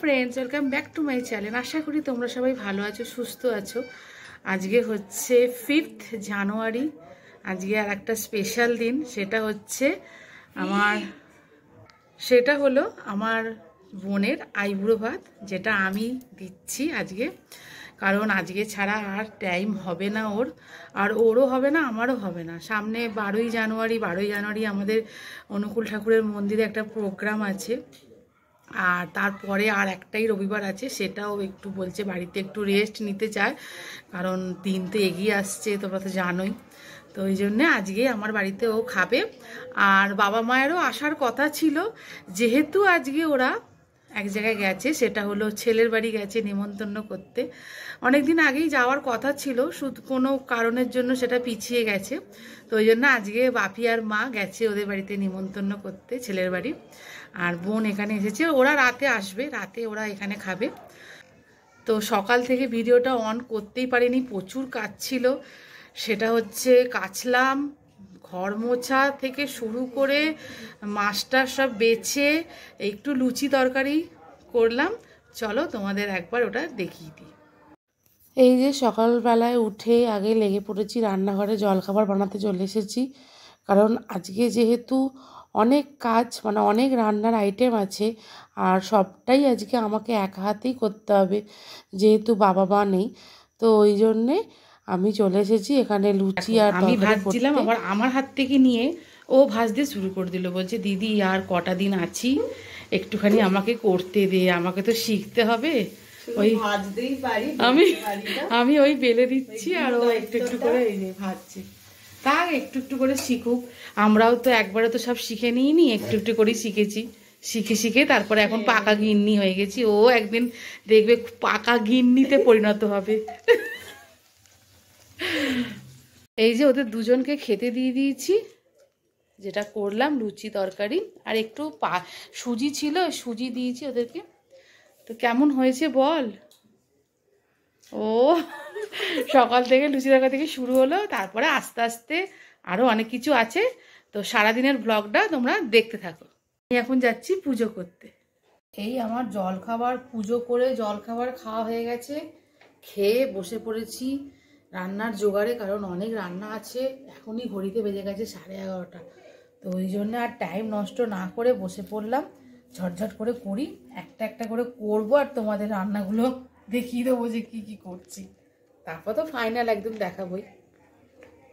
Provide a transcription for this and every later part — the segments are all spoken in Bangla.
Friends, welcome back to my channel. আশা করি তোমরা সবাই ভালো আছো, সুস্থ আছো। আজকে হচ্ছে 5th জানুয়ারি। আজকে আর একটা স্পেশাল দিন, সেটা হলো আমার বোনের আইবুড়ো ভাত, যেটা আমি দিচ্ছি আজকে। কারণ আজকে ছাড়া আর টাইম হবে না ওর, আর ওরও হবে না, আমারও হবে না। সামনে 12ই জানুয়ারি আমাদের অনুকূল ঠাকুরের মন্দিরে একটা প্রোগ্রাম আছে। আর তারপরে আর একটাই রবিবার আছে, সেটাও একটু বলছে বাড়িতে একটু রেস্ট নিতে চায়, কারণ দিন তো এগিয়ে আসছে, তোমরা তো জানোই। তো ওই জন্যে আজকে আমার বাড়িতে ও খাবে। আর বাবা মায়েরও আসার কথা ছিল, যেহেতু আজকে ওরা এক জায়গায় গেছে, সেটা হলো ছেলের বাড়ি গেছে নিমন্ত্রণ করতে। অনেক দিন আগেই যাওয়ার কথা ছিল, শুধু কোনো কারণের জন্য সেটা পিছিয়ে গেছে। তো ওই জন্য আজকে বাপি আর মা গেছে ওদের বাড়িতে নিমন্ত্রণ করতে, ছেলের বাড়ি। আর বোন এখানে এসেছে, ওরা রাতে আসবে, রাতে ওরা এখানে খাবে। তো সকাল থেকে ভিডিওটা অন করতেই পারিনি, প্রচুর কাজ ছিল। সেটা হচ্ছে কাচলাম, ঘর মোছা থেকে শুরু করে মাছটা সব বেছে একটু লুচি তরকারি করলাম। চলো তোমাদের একবার ওটা দেখিয়ে দিই। এই যে সকালবেলায় উঠে আগে লেগে পড়েছি রান্নাঘরে, জলখাবার বানাতে চলে এসেছি। কারণ আজকে যেহেতু অনেক কাজ, মানে অনেক রান্নার আইটেম আছে, আর সবটাই আজকে আমাকে একা হাতেই করতে হবে, যেহেতু বাবা মা নেই। তো ওই জন্যে আমি চলে এসেছি এখানে লুচি আর আমি ভাজছিলাম, আবার আমার হাত থেকে নিয়ে ও ভাজতে শুরু করে দিল। বলছে দিদি আর কটা দিন আছি, একটুখানি আমাকে করতে দে, আমাকে তো শিখতে হবে। ওই ভাজতেই পারি, আমি ওই বেলে দিচ্ছি আর ও একটু একটু করে এই যে ভাজছে। তা একটু একটু করে শিখুক, আমরাও তো একবারে তো সব শিখে নিইনি, একটু একটু করেই শিখেছি। শিখে শিখে তারপরে এখন পাকা গিন্নি হয়ে গেছি। ও একদিন দেখবে পাকা গিন্নিতে পরিণত হবে। এই যে ওদের দুজনকে খেতে দিয়ে দিয়েছি, যেটা করলাম লুচি তরকারি, আর একটু সুজি ছিল, সুজি দিয়েছি ওদেরকে। তো কেমন হয়েছে বল? ও সকাল থেকে লুচি তরকারি থেকে শুরু হলো, তারপরে আস্তে আস্তে আরও অনেক কিছু আছে। তো সারাদিনের ব্লগটা তোমরা দেখতে থাকো। আমি এখন যাচ্ছি পুজো করতে। এই আমার জলখাবার, পুজো করে জলখাবার খাওয়া হয়ে গেছে, খেয়ে বসে পড়েছি রান্নার জোগাড়ে। কারণ অনেক রান্না আছে, এখনই ঘড়িতে বেজে গেছে 11:30। তো ওই জন্য আর টাইম নষ্ট না করে বসে পড়লাম, ঝটঝট করে করি, একটা একটা করে করবো, আর তোমাদের রান্নাগুলো দেখিয়ে দেবো যে কি কি করছি। তারপর তো ফাইনাল একদম দেখাবোই,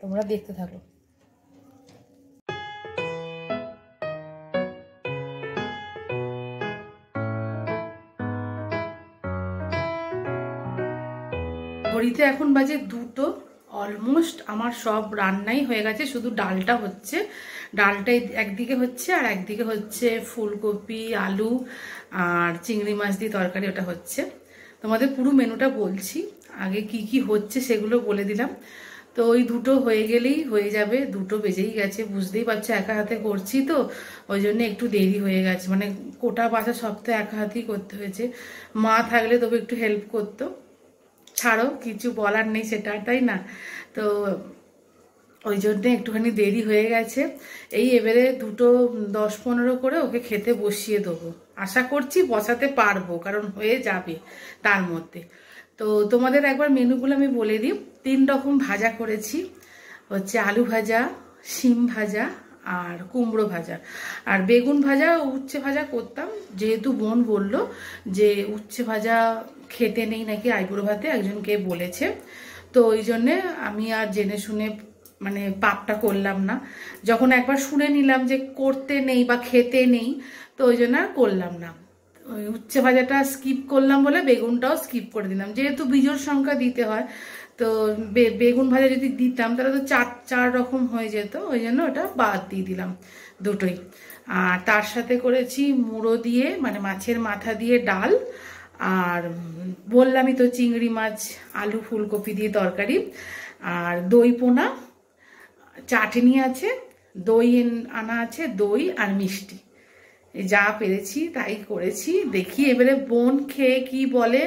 তোমরা দেখতে থাকো। ঘড়িতে এখন বাজে 2টো, অলমোস্ট আমার সব রান্নাই হয়ে গেছে, শুধু ডালটা হচ্ছে। ডালটাই একদিকে হচ্ছে, আর একদিকে হচ্ছে ফুলকপি, আলু আর চিংড়ি মাছ দিয়ে তরকারি, ওটা হচ্ছে। তোমাদের পুরো মেনুটা বলছি, আগে কি কি হচ্ছে সেগুলো বলে দিলাম। তো ওই 2টো হয়ে গেলেই হয়ে যাবে, 2টো বেজেই গেছে। বুঝতেই পারছো একা হাতে করছি তো, ওই জন্য একটু দেরি হয়ে গেছে। মানে কোটা বাছা সব তো একা হাতেই করতে হয়েছে, মা থাকলে তবে একটু হেল্প করতো। ছাড়ো, কিছু বলার নেই সেটা, তাই না? তো ওই জন্যে একটুখানি দেরি হয়ে গেছে। এই এবারে 2টো 10-15 করে ওকে খেতে বসিয়ে দেবো, আশা করছি বসাতে পারবো, কারণ হয়ে যাবে তার মধ্যে। তো তোমাদের একবার মেনুগুলো আমি বলে দিই। 3 রকম ভাজা করেছি, হচ্ছে আলু ভাজা, শিম ভাজা আর কুমড়ো ভাজা। আর বেগুন ভাজা, উচ্ছে ভাজা করতাম, যেহেতু বোন বলল যে উচ্ছে ভাজা খেতে নেই নাকি আইবুড়ো ভাতে, একজনকে বলেছে। তো ওই জন্যে আমি আর জেনে শুনে মানে পাপটা করলাম না। যখন একবার শুনে নিলাম যে করতে নেই বা খেতে নেই, তো ওই জন্য আর করলাম না। ওই উচ্ছে ভাজাটা স্কিপ করলাম বলে বেগুনটাও স্কিপ করে দিলাম, যেহেতু বিজোড় সংখ্যা দিতে হয়। তো বেগুন ভাজা যদি দিতাম তাহলে তো চার রকম হয়ে যেত, ওই জন্য ওটা বাদ দিয়ে দিলাম 2টোই। আর তার সাথে করেছি মুড়ো দিয়ে, মানে মাছের মাথা দিয়ে ডাল, আর বললামই তো চিংড়ি মাছ, আলু ফুলকপি দিয়ে তরকারি, আর দই পোনা, চাটনি আছে, দই আনা আছে, দই আর মিষ্টি। যা পেরেছি তাই করেছি। দেখি এবারে বোন খেয়ে কি বলে,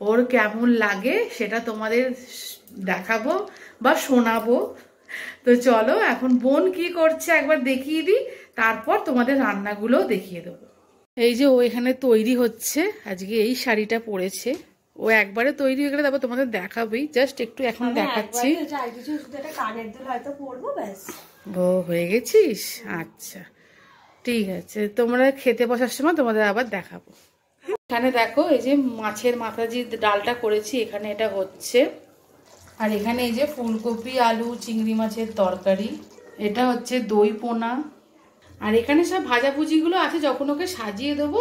ওর কেমন লাগে সেটা তোমাদের দেখাবো বা শোনাবো। তো চলো এখন বোন কি করছে একবার দেখিয়ে দিই, তারপর তোমাদের রান্নাগুলো দেখিয়ে দেবো। এই যে ও এখানে তৈরি হচ্ছে, আজকে এই শাড়িটা পরেছে। ও একবারে তৈরি হয়ে গেলে তারপর তোমাদের দেখাবেই, জাস্ট একটু এখন দেখাচ্ছি। ও হয়ে গেছিস, আচ্ছা ঠিক আছে, তোমরা খেতে বসার সময় তোমাদের আবার দেখাবো। এখানে দেখো এই যে মাছের মাথা যে ডালটা করেছি এখানে এটা হচ্ছে, আর এখানে এই যে ফুলকপি আলু চিংড়ি মাছের তরকারি, এটা হচ্ছে দই পোনা, আর এখানে সব ভাজাভুজিগুলো আছে, যখন ওকে সাজিয়ে দেবো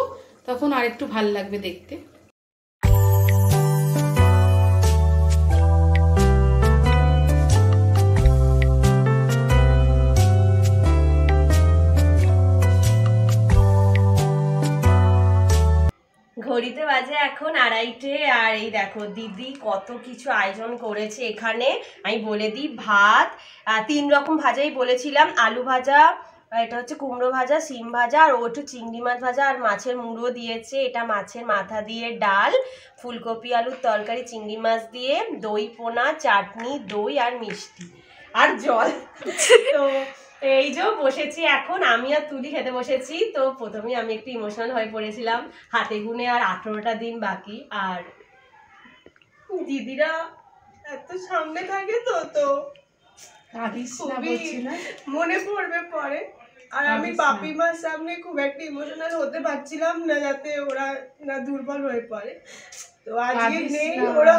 তখন আর একটু ভাল লাগবে দেখতে। ঘড়িতে বাজে এখন 2:30, আর এই দেখো দিদি কত কিছু আয়োজন করেছে এখানে। আমি বলে দিই, ভাত 3 রকম ভাজাই বলেছিলাম, আলু ভাজা, এটা হচ্ছে কুমড়ো ভাজা, সিম ভাজা, আর ও একটু চিংড়ি মাছ ভাজা আর মাছের মুড়ো দিয়েছে, এটা মাছের মাথা দিয়ে ডাল, ফুলকপি আলুর তরকারি চিংড়ি মাছ দিয়ে, দই পোনা, চাটনি, দই আর মিষ্টি আর জল। তো এই যে বসেছি এখন, আমি আর তুলি খেতে বসেছি। তো প্রথমে আমি একটু ইমোশনাল হয়ে পড়েছিলাম, হাতে গুনে আর 18টা দিন বাকি, আর দিদিরা এত সামনে থাকে তো মনে পড়বে পরে। আর আমি বাপি মার সামনে খুব একটা ইমোশনাল হতে পারছিলাম না, যাতে ওরা না দুর্বল হয়ে পড়ে। তো আজকে নেই ওরা,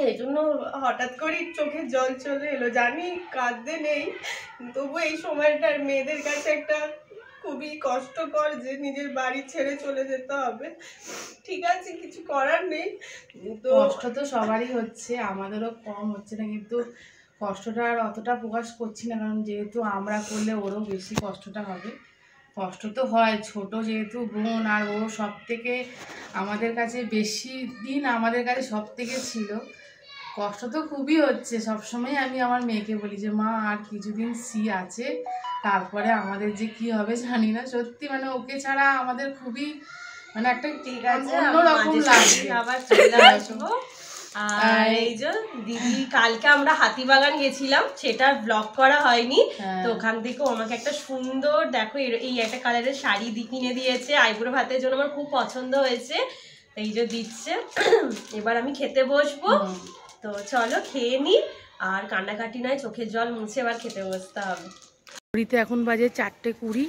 এই জন্য হঠাৎ করে চোখে জল চলে এলো। জানি কাঁদতে নেই, তবু এই সময়টা মেয়েদের কাছে একটা খুবই কষ্টকর যে নিজের বাড়ি ছেড়ে চলে যেতে হবে। ঠিক আছে, কিছু করার নেই। তো কষ্ট তো সবারই হচ্ছে, আমাদেরও কম হচ্ছে না, কিন্তু কষ্টটা আর অতটা প্রকাশ করছি না, কারণ যেহেতু আমরা করলে ওরও বেশি কষ্টটা হবে। কষ্ট তো হয়, ছোট যেহেতু বোন, আর ও সব থেকে আমাদের কাছে বেশি দিন আমাদের কাছে সব থেকে ছিল, কষ্ট তো খুবই হচ্ছে। সবসময় আমি আমার মেয়েকে বলি যে মা আর কিছুদিন আছে, তারপরে আমাদের যে কি হবে জানি না। সত্যি মানে ওকে ছাড়া আমাদের খুবই মানে একটা ঠিক আছে অন্যরকম লাগবে। আবার চলে আসবো। আর এই যে দিদি কালকে আমরা হাতিবাগান গেছিলাম, সেটা ব্লগ করা হয়নি। তো ওখান থেকে আমাকে একটা সুন্দর দেখো এই একটা কালারের শাড়ি কিনে দিয়েছে আইবুড়ো ভাতের জন্য, আমার খুব পছন্দ হয়েছে, এই যে দিচ্ছে। এবার আমি খেতে বসবো, তো চলো খেয়ে নি, আর কান্নাকাটি নয়, চোখের জল মুছে এবার খেতে বসতে হবে। ঘড়িতে এখন বাজে 4:20।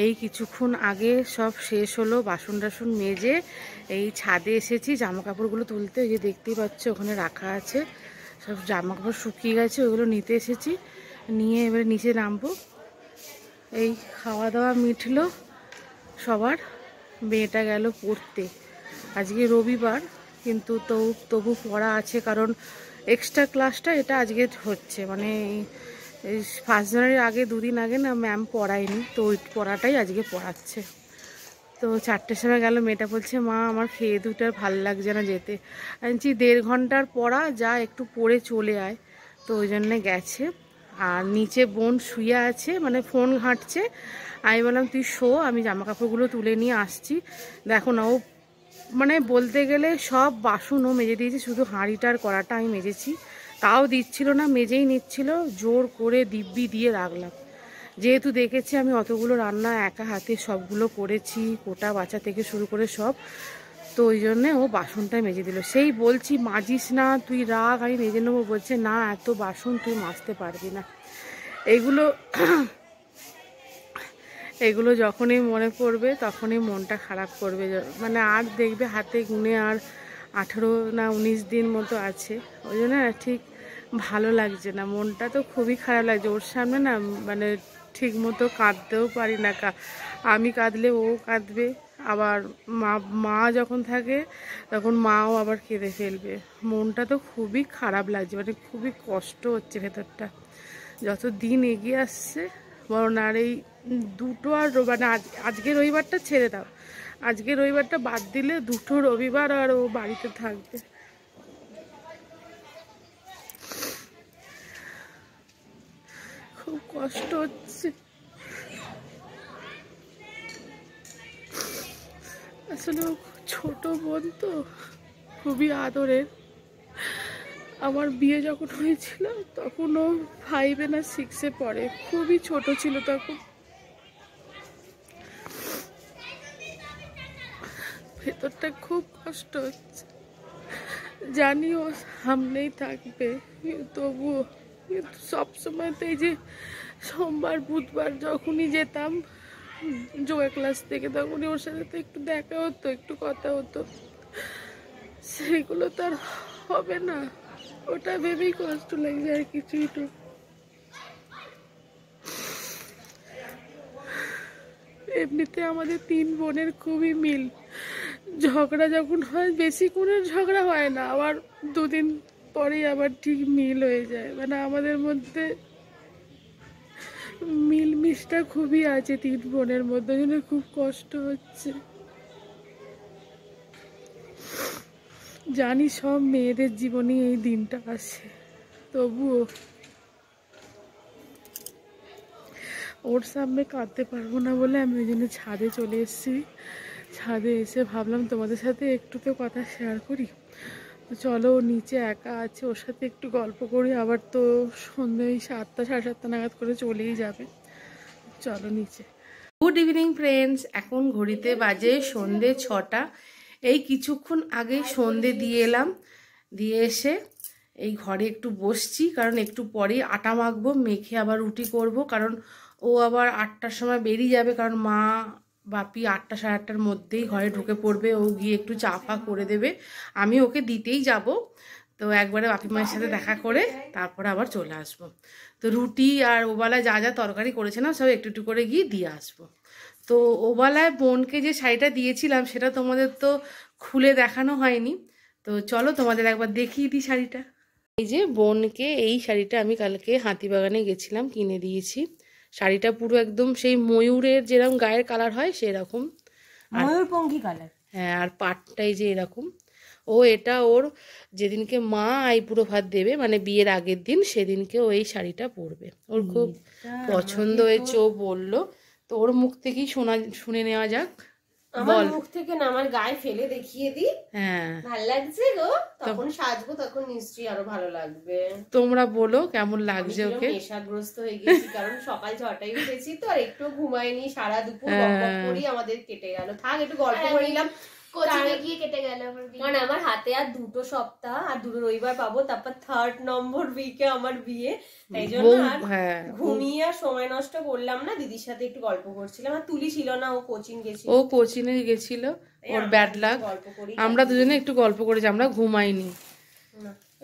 এই কিছুক্ষণ আগে সব শেষ হলো, বাসন টাসন মেজে এই ছাদে এসেছি জামা কাপড়গুলো তুলতে। ওই যে দেখতেই পাচ্ছ ওখানে রাখা আছে, সব জামা কাপড় শুকিয়ে গেছে, ওগুলো নিতে এসেছি, নিয়ে এবারে নিচে নামবো। এই খাওয়া দাওয়া মিটলো সবার, মেয়েটা গেল পড়তে। আজকে রবিবার, কিন্তু তবু পড়া আছে, কারণ এক্সট্রা ক্লাসটা এটা আজকে হচ্ছে, মানে এই 1 জানুয়ারির আগে 2 দিন আগে না ম্যাম পড়ায়নি, তো ওই পড়াটাই আজকে পড়াচ্ছে। তো 4টের সময় গেল, মেয়েটা বলছে মা আমার খেয়ে দুটার ভাল লাগছে না যেতে। আমি 1.5 ঘন্টার পড়া, যা একটু পড়ে চলে আয়, তো ওই জন্যে গেছে। আর নিচে বোন শুয়ে আছে, মানে ফোন ঘাঁটছে। আমি বললাম তুই শো, আমি জামা কাপড়গুলো তুলে নিয়ে আসছি। দেখো না, ও মানে বলতে গেলে সব বাসনও মেজে দিয়েছে, শুধু হাঁড়িটার কড়াটা আমি মেজেছি, তাও দিচ্ছিল না, মেজেই নিচ্ছিল। জোর করে দিব্যি দিয়ে রাখলাম, যেহেতু দেখেছি আমি অতগুলো রান্না একা হাতে সবগুলো করেছি, কোটা বাছা থেকে শুরু করে সব, তো ওই জন্যে ও বাসনটা মেজে দিল। সেই বলছি মাজিস না, তুই রাখ আমি মেজে নেবো, বলছে না এত বাসন তুই মাজতে পারবি না। এগুলো যখনই মনে পড়বে তখনই মনটা খারাপ করবে, মানে আর দেখবে হাতে গুনে আর 18 না 19 দিন মতো আছে, ওই জন্য ঠিক ভালো লাগছে না, মনটা তো খুবই খারাপ লাগছে। ওর সামনে না মানে ঠিক মতো কাঁদতেও পারি না, আমি কাঁদলে ও কাঁদবে, আবার মা যখন থাকে তখন মাও আবার কেঁদে ফেলবে। মনটা তো খুবই খারাপ লাগছে, মানে খুবই কষ্ট হচ্ছে ভেতরটা, যত দিন এগিয়ে আসছে। বরং আর এই দুটো আর মানে আজকে রবিবারটা ছেড়ে দাও, আজকে রবিবারটা বাদ দিলে 2টো রবিবার আর ও বাড়িতে থাকবে। খুব কষ্ট হচ্ছে, আসলে ছোট বোন তো খুবই আদরের। আমার বিয়ে যখন হয়েছিল তখন ও 5 না 6 পড়ে, খুবই ছোট ছিল তখন। ভেতরটা খুব কষ্ট হচ্ছে। জানি ও সামনেই থাকবে, তবুও সবসময় তো এই যে সোমবার বুধবার যখনই যেতাম যোগা ক্লাস থেকে, তখনই ওর সাথে তো একটু দেখা হতো, একটু কথা হতো। সেগুলো তো আর হবে না, ওটা ভেবেই কষ্ট লাগছে আর কিছুই তো। এমনিতে আমাদের 3 বোনের খুবই মিল। ঝগড়া যখন হয় বেশিক্ষণের ঝগড়া হয় না, আবার 2 দিন পরেই আবার ঠিক মিল হয়ে যায়। মানে আমাদের মধ্যে মিলমিশটা খুবই আছে 3 বোনের মধ্যে, জন্য খুব কষ্ট হচ্ছে। জানি সব মেয়েদের জীবনে এই দিনটা আসে, তবুও ওর সামনে কাঁদতে পারবো না বলে আমি ওই জন্য ছাদে চলে এসেছি। ছাদে এসে ভাবলাম তোমাদের সাথে একটু তো কথা শেয়ার করি। তো চলো, ও নিচে একা আছে, ওর সাথে একটু গল্প করি। আবার তো সন্ধ্যে 7টা 7:30 নাগাদ করে চলেই যাবে। চলো নিচে। গুড ইভিনিং ফ্রেন্ডস, এখন ঘড়িতে বাজে সন্ধ্যে 6টা। এই কিছুক্ষণ আগে সন্ধ্যে দিয়ে এলাম, দিয়ে এসে এই ঘরে একটু বসছি, কারণ একটু পরেই আটা মাখবো, মেখে আবার রুটি করব। কারণ ও আবার 8টার সময় বেরিয়ে যাবে, কারণ মা বাপি 8টা 8:30টার মধ্যেই ঘরে ঢুকে পড়বে। ও গিয়ে একটু চা ফা করে দেবে, আমি ওকে দিতেই যাব। তো একবারে বাপি মায়ের সাথে দেখা করে তারপরে আবার চলে আসবো। তো রুটি আর ওবেলায় যা যা তরকারি করেছে না, সব একটু একটু করে গিয়ে দিয়ে আসবো। তো ওবেলায় বোনকে যে শাড়িটা দিয়েছিলাম সেটা তোমাদের তো খুলে দেখানো হয়নি। তো চলো তোমাদের একবার দেখিয়ে দিই শাড়িটা। এই যে বোনকে এই শাড়িটা আমি কালকে হাতিবাগানে গেছিলাম, কিনে দিয়েছি। শাড়িটা পুরো একদম সেই ময়ূরের যেরকম গায়ের কালার হয় সেরকম, ময়ূরপঙ্খী কালার। হ্যাঁ, আর পাটটাই যে এরকম। ও এটা ওর যেদিনকে মা আইবুড়ো ভাত দেবে, মানে বিয়ের আগের দিন, সেদিনকে ও এই শাড়িটা পরবে। ওর খুব পছন্দ হয়েছে, ও বললো। তো ওর মুখ থেকেই শুনে নেওয়া যাক। আমার মুখ থেকে না, আমার গায়ে ফেলে দেখিয়ে দি। হ্যাঁ, ভালো লাগছে গো, তখন সাজবো, তখন নিশ্চয়ই আরো ভালো লাগবে। তোমরা বলো কেমন লাগছে ওকে। নেশাগ্রস্ত হয়ে গেছি, কারণ সকাল 6টায় উঠেছি তো, আর একটু ঘুমাইনি, সারা দুপুর বকবক করি আমাদের কেটে গেল। থাক, একটু গল্প করে নিলাম, কোচিংয়ে গিয়ে কেটে গেল। কারণ আমার হাতে আর 2 সপ্তাহ, আর 2 রবিবার পাবো, তারপর 3rd নম্বর উইকে আমার বিয়ে। তাই জন্য আর ঘুমিয়ে আর সময় নষ্ট করলাম না, দিদির সাথে একটু গল্প করছিলাম। আর তুলি ছিল না, ও কোচিং গেছিল। ও কোচিংয়ে গেছিল, ওর ব্যাড লাক। আমরা দুজনে একটু গল্প করেছি, আমরা ঘুমাইনি।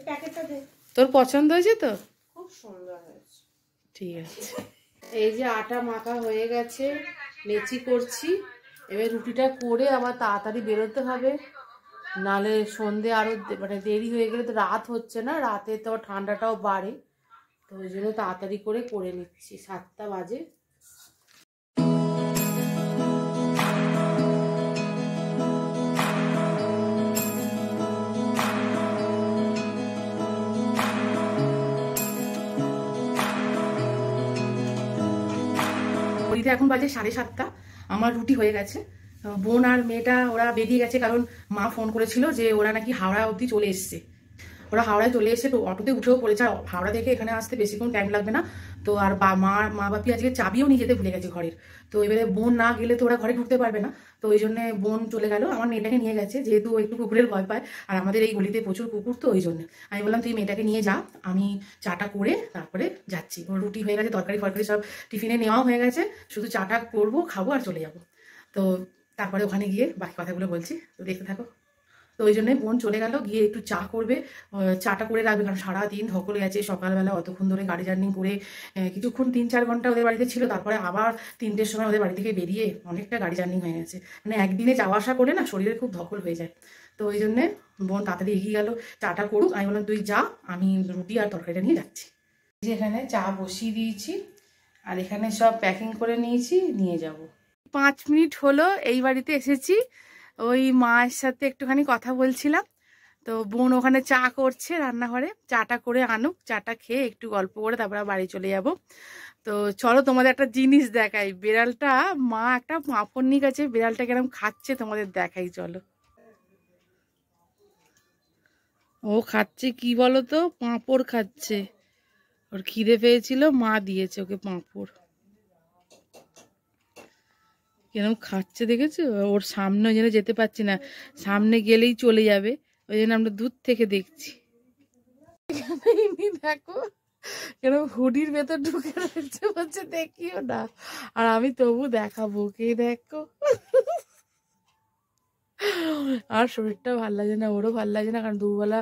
প্যাকেটটা দে। তোর পছন্দ হয়েছে তো? খুব সুন্দর হয়েছে। ঠিক আছে। এই যে আটা মাখা হয়ে গেছে, লেচি করছি। এবার রুটিটা করে আবার তাড়াতাড়ি বেরোতে হবে, নালে সন্ধে আরো মানে দেরি হয়ে গেলে তো রাত হচ্ছে না, রাতে তো ঠান্ডাটাও বাড়ে। তো ওই জন্য তাড়াতাড়ি করে নিচ্ছি, 7টা বাজে। এখন বাজে 7:30, আমার রুটি হয়ে গেছে। বোন আর মেয়েটা ওরা বেরিয়ে গেছে, কারণ মা ফোন করেছিল যে ওরা নাকি হাওড়া অবধি চলে এসছে। ওরা হাওড়ায় চলে এসে তো অটোতে উঠেও পড়েছে, আর হাওড়া থেকে এখানে আসতে বেশিক্ষণ টাইম লাগবে না। তো আর মা বাপি আজকে চাবিও নিয়ে যেতে ভুলে গেছে ঘরের। তো এবারে বোন না গেলে তো ওরা ঘরে ঢুকতে পারবে না। তো ওই জন্য বোন চলে গেল, আমার মেয়েটাকে নিয়ে গেছে, যেহেতু একটু কুকুরের ভয় পায়, আর আমাদের এই গলিতে প্রচুর কুকুর। তো ওই জন্য আমি বললাম তুই মেয়েটাকে নিয়ে যা, আমি চাটা করে তারপরে যাচ্ছি। ওর রুটি হয়ে গেছে, তরকারি ফরকারি সব টিফিনে নেওয়াও হয়ে গেছে, শুধু চাটা করবো, খাবো আর চলে যাবো। তো তারপরে ওখানে গিয়ে বাকি কথাগুলো বলছি, তো দেখতে থাকো। তো ওই জন্য বোন চলে গেল, গিয়ে একটু চা করবে, চাটা করে রাখবে, কারণ সারাদিন ধকল গেছে। সকালবেলা অতক্ষণ ধরে গাড়ি জার্নি করে কিছুক্ষণ 3-4 ঘন্টা ওদের বাড়িতে ছিল, তারপরে আবার 3টের সময় ওদের বাড়ি থেকে বেরিয়ে অনেকটা গাড়ি জার্নি হয়ে গেছে। মানে একদিনে যাওয়া আসা করে না শরীরে খুব ধকল হয়ে যায়। তো ওই জন্যে বোন তাড়াতাড়ি এগিয়ে গেল, চাটা করুক। আমি বললাম তুই যা, আমি রুটি আর তরকারিটা নিয়ে যাচ্ছি। এখানে চা বসিয়ে দিয়েছি, আর এখানে সব প্যাকিং করে নিয়েছি, নিয়ে যাব। 5 মিনিট হলো এই বাড়িতে এসেছি, ওই মায়ের সাথে একটুখানি কথা বলছিলাম। তো বোন ওখানে চা করছে রান্নাঘরে, চাটা করে আনুক, চাটা খেয়ে একটু গল্প করে তারপরে বাড়ি চলে যাব। তো চলো তোমাদের একটা জিনিস দেখাই। বিড়ালটা, মা একটা পাঁপড় নিয়ে গেছে, বিড়ালটা কিরকম খাচ্ছে তোমাদের দেখাই, চলো। ও খাচ্ছে কি বলো তো, পাঁপড় খাচ্ছে। ওর খিদে পেয়েছিল, মা দিয়েছে ওকে পাঁপড়। কিরম খাচ্ছে দেখেছো? ওর সামনে ওই জন্য যেতে পারছি না, সামনে গেলেই চলে যাবে, ওই জন্য আমরা দূর থেকে দেখছি। দেখো কেন হুডির ভেতর ঢুকে রয়েছে, বলছে দেখিও না, আর আমি তবু দেখাবো, কে দেখো। আর শরীরটা ভাল লাগছে না, ওরও ভাল লাগছে না, কারণ দুবেলা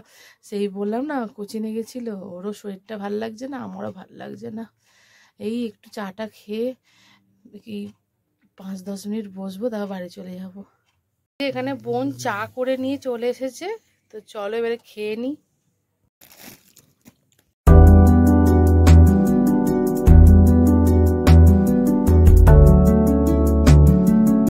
সেই বললাম না কোচিনে গেছিল, ওরও শরীরটা ভাল লাগছে না, আমারও ভাল লাগছে না। এই একটু চাটা খেয়ে কি 5-10 মিনিট বসবো, তারপর বাড়ি চলে যাব। এখানে বোন চা করে নিয়ে চলে এসেছে, তো চলো এবারে খেয়ে নি।